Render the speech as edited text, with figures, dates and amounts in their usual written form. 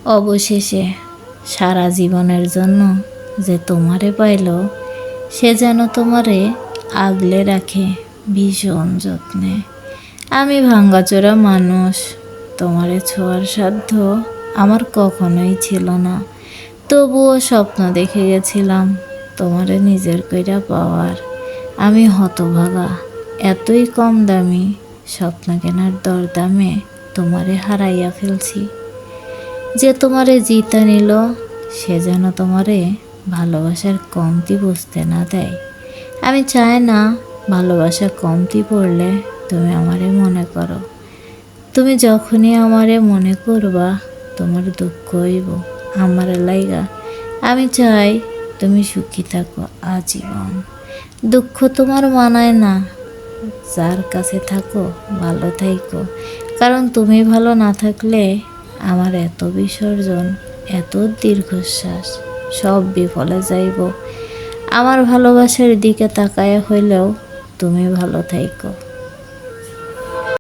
অবশেষে সারা জীবনের জন্য যে তোমারে পাইল, সে যেন তোমারে আগলে রাখে ভীষণ যত্নে। আমি ভাঙ্গাচোরা মানুষ, তোমারে ছোঁয়ার সাধ্য আমার কখনোই ছিল না। তবুও স্বপ্ন দেখে গেছিলাম তোমারে নিজের কইরা পাওয়ার। আমি হতভাগা, এতই কম দামি স্বপ্ন কেনার দরদামে তোমারে হারাইয়া ফেলছি। যে তোমারে জিতা নিল, সে যেন তোমারে ভালোবাসার কমতি বুঝতে না দেয়। আমি চাই না ভালোবাসা কমতি পড়লে তুমি আমারে মনে করো। তুমি যখনই আমারে মনে করবা, তোমার দুঃখ হইব আমার লাইগা। আমি চাই তুমি সুখী থাকো আজীবন। দুঃখ তোমার মানায় না, যার কাছে থাকো ভালো থাইকো। কারণ তুমি ভালো না থাকলে আমার এত বিসর্জন, এত দীর্ঘশ্বাস সব বিফলে যাইব। আমার ভালোবাসার দিকে তাকায়া হইলেও তুমি ভালো থাইকো।